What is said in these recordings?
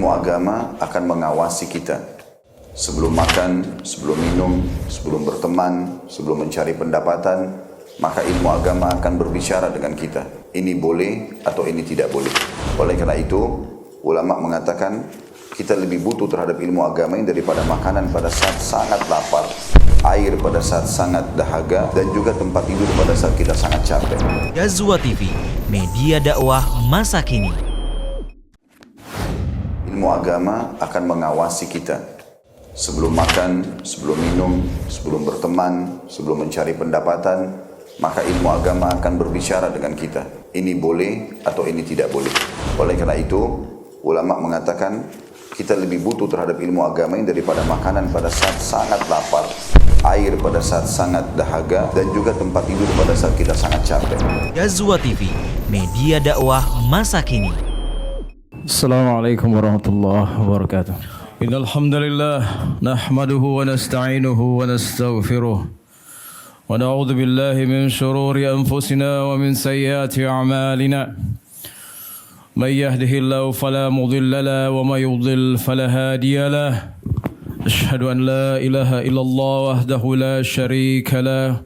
ilmu agama akan mengawasi kita. Sebelum makan, sebelum minum, sebelum berteman, sebelum mencari pendapatan, maka ilmu agama akan berbicara dengan kita. Ini boleh atau ini tidak boleh. Oleh karena itu, ulama mengatakan kita lebih butuh terhadap ilmu agama ini daripada makanan pada saat sangat lapar, air pada saat sangat dahaga, dan juga tempat tidur pada saat kita sangat capek. Ghazwa TV, media dakwah masa kini. Ilmu agama akan mengawasi kita. Sebelum makan, sebelum minum, sebelum berteman, sebelum mencari pendapatan, maka ilmu agama akan berbicara dengan kita. Ini boleh atau ini tidak boleh. Oleh karena itu, ulama mengatakan kita lebih butuh terhadap ilmu agama ini daripada makanan pada saat sangat lapar, air pada saat sangat dahaga, dan juga tempat tidur pada saat kita sangat capek. Ghazwa TV, media dakwah masa kini. Assalamualaikum warahmatullahi wabarakatuh. Innal hamdalillah nahmaduhu wa nasta'inuhu wa nastaghfiruh wa na'udzu billahi min shururi anfusina wa min sayyiati a'malina. May yahdihillahu fala mudilla lahu wa may yudlil fala hadiya lahu. Ashhadu an la ilaha illallah wahdahu la sharika lahu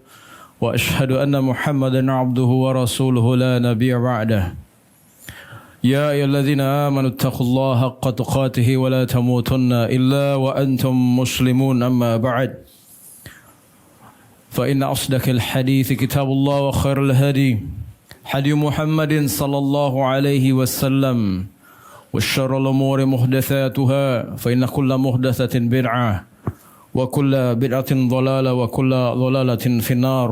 wa ashhadu anna Muhammadan 'abduhu wa rasuluhu la nabiyya ba'dahu. يا أيها الذين آمنوا اتقوا الله حق تقاته ولا تموتن إلا وأنتم مسلمون أما بعد فإن أصدق الحديث كتاب الله وخير الهدي هدي محمد صلى الله عليه وسلم وشر الأمور محدثاتها فإن كل محدثة بدعة وكل بدعة ضلالة وكل ضلالة في النار.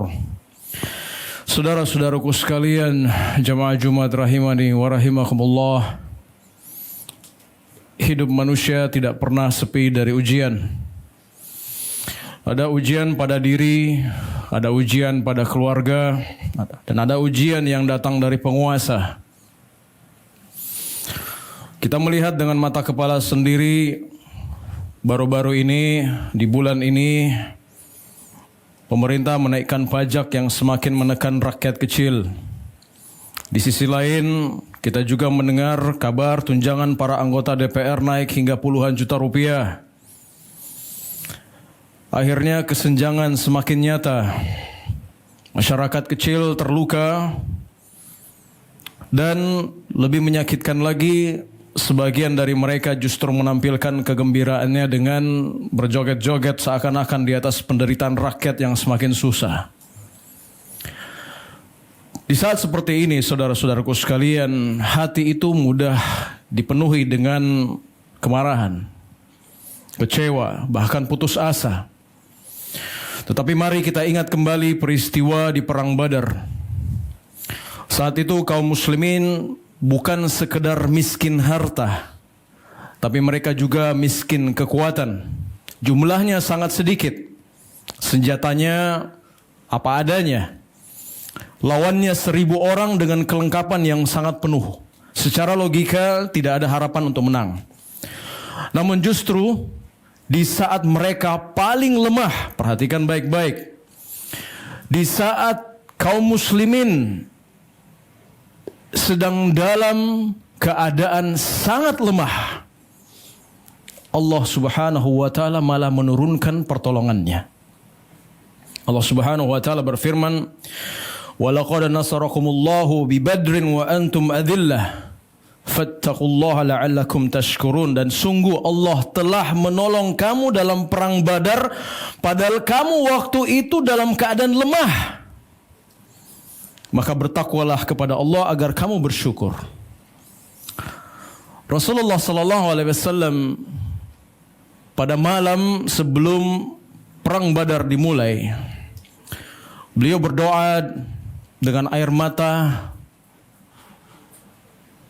Saudara-saudaraku sekalian, jamaah Jumat rahimani wa rahimakumullah. Hidup manusia tidak pernah sepi dari ujian. Ada ujian pada diri, ada ujian pada keluarga, dan ada ujian yang datang dari penguasa. Kita melihat dengan mata kepala sendiri, baru-baru ini, di bulan ini, pemerintah menaikkan pajak yang semakin menekan rakyat kecil. Di sisi lain, kita juga mendengar kabar tunjangan para anggota DPR naik hingga puluhan juta rupiah. Akhirnya kesenjangan semakin nyata. Masyarakat kecil terluka, dan lebih menyakitkan lagi, sebagian dari mereka justru menampilkan kegembiraannya dengan berjoget-joget seakan-akan di atas penderitaan rakyat yang semakin susah. Di saat seperti ini, saudara-saudaraku sekalian, hati itu mudah dipenuhi dengan kemarahan, kecewa, bahkan putus asa. Tetapi mari kita ingat kembali peristiwa di Perang Badar. Saat itu kaum muslimin bukan sekedar miskin harta, tapi mereka juga miskin kekuatan. Jumlahnya sangat sedikit, senjatanya apa adanya. Lawannya 1.000 orang dengan kelengkapan yang sangat penuh. Secara logika tidak ada harapan untuk menang. Namun justru di saat mereka paling lemah, perhatikan baik-baik, di saat kaum muslimin sedang dalam keadaan sangat lemah, Allah subhanahu wa ta'ala malah menurunkan pertolongannya. Allah subhanahu wa ta'ala berfirman, وَلَقَدْ نَصَرَكُمُ اللَّهُ بِبَدْرٍ وَأَنْتُمْ أَذِلَّةٌ فَاتَّقُوا اللَّهَ لَعَلَّكُمْ تَشْكُرُونَ. Dan sungguh Allah telah menolong kamu dalam perang Badar, padahal kamu waktu itu dalam keadaan lemah. Maka bertakwalah kepada Allah agar kamu bersyukur. Rasulullah sallallahu alaihi wasallam pada malam sebelum perang Badar dimulai, beliau berdoa dengan air mata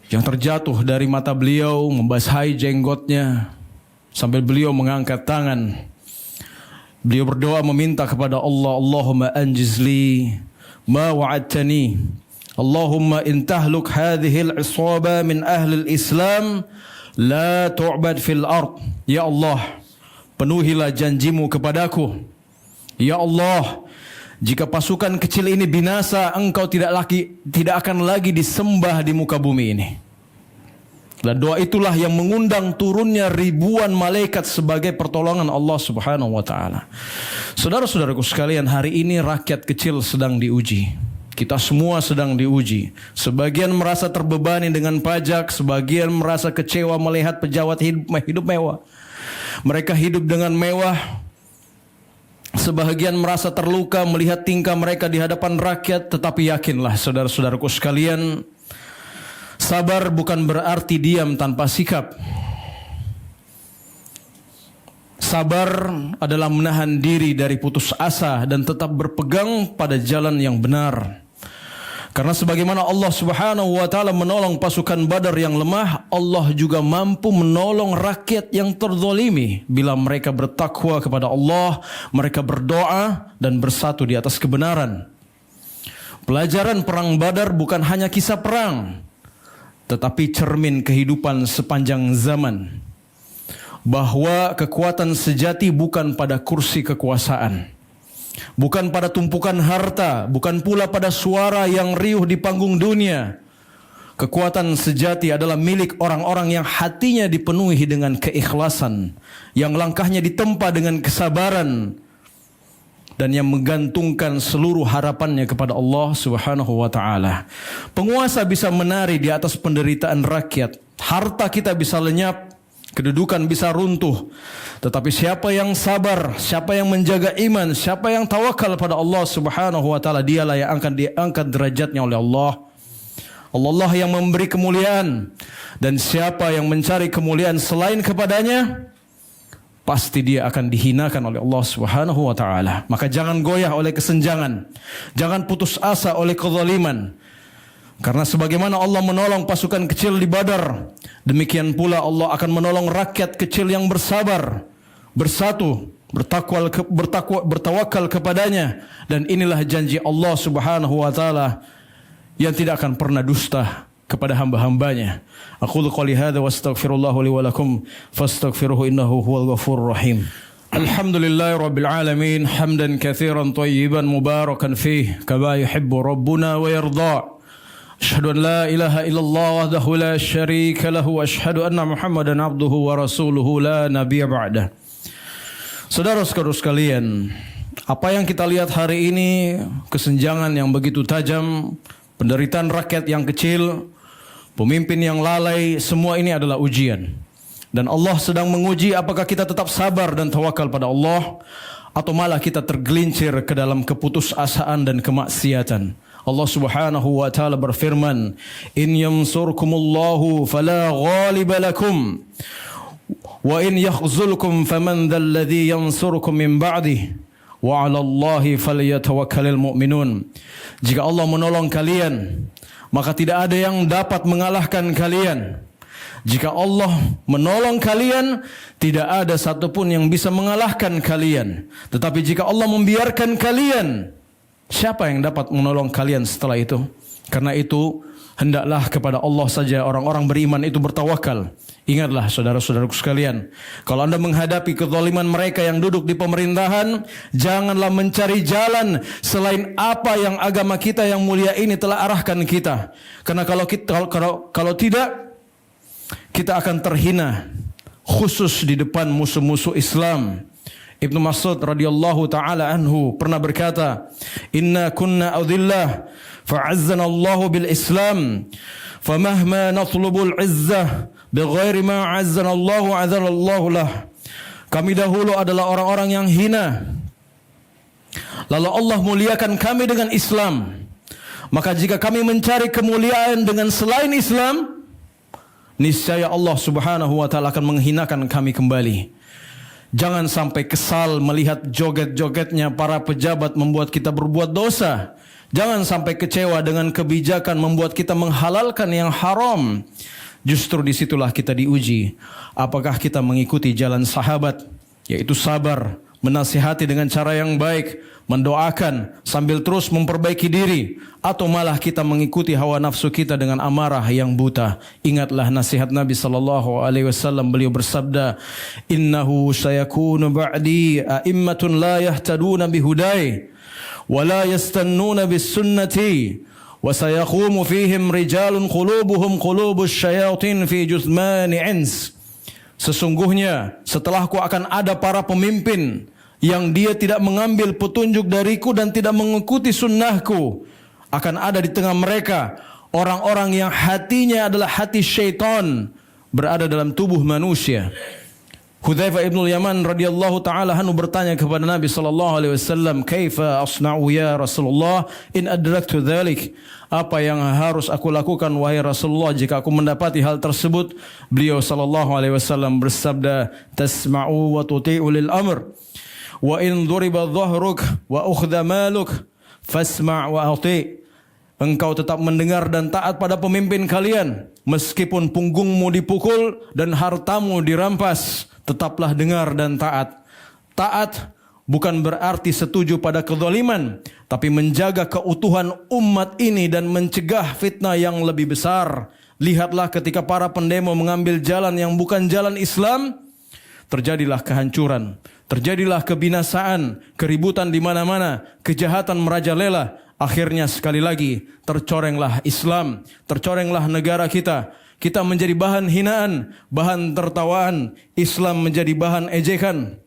yang terjatuh dari mata beliau membasahi jenggotnya sambil beliau mengangkat tangan. Beliau berdoa meminta kepada Allah, Allahumma anjizli ma wa'adtani, Allahumma in tahluk hadhihi al-isaba min ahli al-Islam la tu'bad fil ard. Ya Allah, penuhilah janjimu kepadaku. Ya Allah, jika pasukan kecil ini binasa, engkau tidak akan lagi disembah di muka bumi ini. Dan doa itulah yang mengundang turunnya ribuan malaikat sebagai pertolongan Allah Subhanahu wa taala. Saudara-saudaraku sekalian, hari ini rakyat kecil sedang diuji. Kita semua sedang diuji. Sebagian merasa terbebani dengan pajak, sebagian merasa kecewa melihat pejabat hidup mewah. Mereka hidup dengan mewah. Sebagian merasa terluka melihat tingkah mereka di hadapan rakyat. Tetapi yakinlah saudara-saudaraku sekalian, sabar bukan berarti diam tanpa sikap. Sabar adalah menahan diri dari putus asa dan tetap berpegang pada jalan yang benar. Karena sebagaimana Allah Subhanahu wa taala menolong pasukan Badar yang lemah, Allah juga mampu menolong rakyat yang terzalimi bila mereka bertakwa kepada Allah, mereka berdoa dan bersatu di atas kebenaran. Pelajaran perang Badar bukan hanya kisah perang, tetapi cermin kehidupan sepanjang zaman. Bahwa kekuatan sejati bukan pada kursi kekuasaan, bukan pada tumpukan harta, bukan pula pada suara yang riuh di panggung dunia. Kekuatan sejati adalah milik orang-orang yang hatinya dipenuhi dengan keikhlasan, yang langkahnya ditempa dengan kesabaran, dan yang menggantungkan seluruh harapannya kepada Allah Subhanahu wa taala. Penguasa bisa menari di atas penderitaan rakyat, harta kita bisa lenyap, kedudukan bisa runtuh. Tetapi siapa yang sabar, siapa yang menjaga iman, siapa yang tawakal pada Allah Subhanahu wa taala, dialah yang akan diangkat derajatnya oleh Allah. Allah yang memberi kemuliaan, dan siapa yang mencari kemuliaan selain kepadanya, pasti dia akan dihinakan oleh Allah Subhanahu wa taala. Maka jangan goyah oleh kesenjangan, jangan putus asa oleh kezaliman. Karena sebagaimana Allah menolong pasukan kecil di Badar, demikian pula Allah akan menolong rakyat kecil yang bersabar, bersatu, bertawakal kepadanya. Dan inilah janji Allah Subhanahu wa taala yang tidak akan pernah dusta kepada hamba-hambanya. Aqulu qouli hadza wa astaghfirullah li wa lakum fastaghfiruhu innahu huwal ghafurur rahim. Alhamdulillahi rabbil alamin, hamdan katsiran thayyiban mubarakan fih kama yuhibbu rabbuna wa yarda. Asyhadu an la ilaha illallah wahdahu la syarika lahu wa asyhadu anna Muhammadan abduhu wa rasuluhu la nabiyya ba'dah. Saudara-saudara sekalian, apa yang kita lihat hari ini, kesenjangan yang begitu tajam, penderitaan rakyat yang kecil, pemimpin yang lalai, semua ini adalah ujian. Dan Allah sedang menguji apakah kita tetap sabar dan tawakal pada Allah, atau malah kita tergelincir ke dalam keputusasaan dan kemaksiatan. Allah Subhanahu wa taala berfirman, "In yansurkumullahu fala ghaliba lakum wa in yakhzulkum faman dhal ladzi yansurukum min ba'dih wa 'alallahi falyatawakkalul mu'minun." Jika Allah menolong kalian, maka tidak ada yang dapat mengalahkan kalian. Jika Allah menolong kalian, tidak ada satupun yang bisa mengalahkan kalian. Tetapi jika Allah membiarkan kalian, siapa yang dapat menolong kalian setelah itu? Karena itu, hendaklah kepada Allah saja orang-orang beriman itu bertawakal. Ingatlah saudara-saudaraku sekalian, kalau Anda menghadapi kezaliman mereka yang duduk di pemerintahan, janganlah mencari jalan selain apa yang agama kita yang mulia ini telah arahkan kita. Karena kalau tidak, kita akan terhina, khusus di depan musuh-musuh Islam. Ibnu Mas'ud radhiyallahu taala anhu pernah berkata, "Inna kunna adillah fa'azzana Allahu bil Islam, famahma natlubul izzah bighairi ma 'azzana Allahu 'adzana Allahu lah." Kami dahulu adalah orang-orang yang hina, lalu Allah muliakan kami dengan Islam. Maka jika kami mencari kemuliaan dengan selain Islam, niscaya Allah Subhanahu wa taala akan menghinakan kami kembali. Jangan sampai kesal melihat joget-jogetnya para pejabat membuat kita berbuat dosa. Jangan sampai kecewa dengan kebijakan membuat kita menghalalkan yang haram. Justru disitulah kita diuji. Apakah kita mengikuti jalan sahabat, yaitu sabar, menasihati dengan cara yang baik, mendoakan sambil terus memperbaiki diri, atau malah kita mengikuti hawa nafsu kita dengan amarah yang buta. Ingatlah nasihat Nabi sallallahu alaihi wasallam, beliau bersabda, "Innahu sayakunu ba'di a'immatun la yahtaduna bihudai wa la yastannuna bis sunnati wa sayaqumu fihim rijalun qulubuhum qulubus syayatin fi juthmani ins. Sesungguhnya setelahku akan ada para pemimpin yang dia tidak mengambil petunjuk dariku dan tidak mengikuti sunnahku. Akan ada di tengah mereka orang-orang yang hatinya adalah hati syaitan berada dalam tubuh manusia. Hudzaifah ibn Yaman radhiyallahu taala anhu bertanya kepada Nabi sallallahu alaihi wasallam, "Kaifa asna'u ya Rasulullah in adraktu dzalik?" Apa yang harus aku lakukan wahai Rasulullah jika aku mendapati hal tersebut? Beliau sallallahu alaihi wasallam bersabda, "Tasma'u wa tuti'u lil amr, wa in duriba dhahruk wa ukhdha maluk fasma' wa ati'." Engkau tetap mendengar dan taat pada pemimpin kalian meskipun punggungmu dipukul dan hartamu dirampas. Tetaplah dengar dan taat. Taat bukan berarti setuju pada kezaliman, tapi menjaga keutuhan umat ini dan mencegah fitnah yang lebih besar. Lihatlah ketika para pendemo mengambil jalan yang bukan jalan Islam, terjadilah kehancuran, terjadilah kebinasaan, keributan di mana-mana, kejahatan merajalela. Akhirnya sekali lagi tercorenglah Islam, tercorenglah negara kita. Kita menjadi bahan hinaan, bahan tertawaan. Islam menjadi bahan ejekan.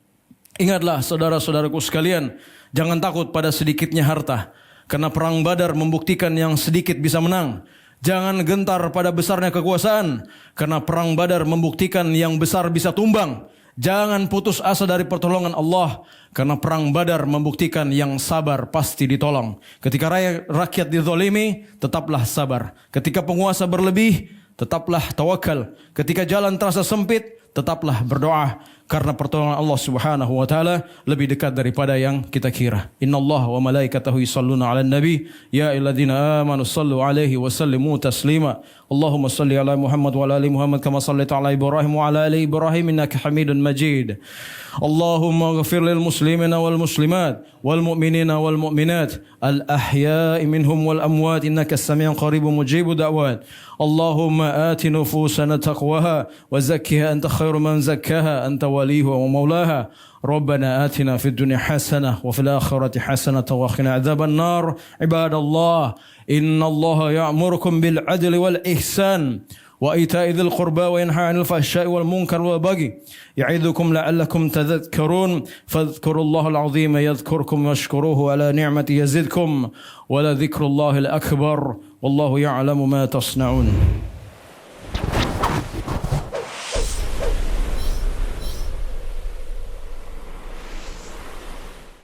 Ingatlah saudara-saudaraku sekalian, jangan takut pada sedikitnya harta, karena perang Badar membuktikan yang sedikit bisa menang. Jangan gentar pada besarnya kekuasaan, karena perang Badar membuktikan yang besar bisa tumbang. Jangan putus asa dari pertolongan Allah, karena perang Badar membuktikan yang sabar pasti ditolong. Ketika rakyat dizalimi, tetaplah sabar. Ketika penguasa berlebih, tetaplah tawakal. Ketika jalan terasa sempit, tetaplah berdoa. Karena pertolongan Allah Subhanahu wa taala lebih dekat daripada yang kita kira. Innallaha wa malaikatahu yusholluna 'alan nabi ya ayyuhalladzina amanu shallu 'alaihi wa sallimu taslima. Allahumma shalli 'ala Muhammad wa 'ala ali Muhammad kama shallaita 'ala Ibrahim wa 'ala ali Ibrahim innaka Hamidun Majid. Allahumma ighfir lil muslimina wal muslimat wal mu'minina wal mu'minat al ahya'i minhum wal amwat innaka as-sami'un qaribun mujibud da'wat. Allahumma ati nufusana taqwaha wa zakkiha anta khairu man zakkaha anta وليه ومولاها ربنا آتنا في الدنيا حسنة وفي الآخرة حسنة وقنا عذاب النار عباد الله إن الله يأمركم بالعدل والإحسان وإيتاء ذي القربى وينهى عن الفحشاء والمنكر والبغي يعظكم لعلكم تذكرون فاذكروا الله العظيم يذكركم واشكروه على نعمته يزدكم ولذكر الله الأكبر والله يعلم ما تصنعون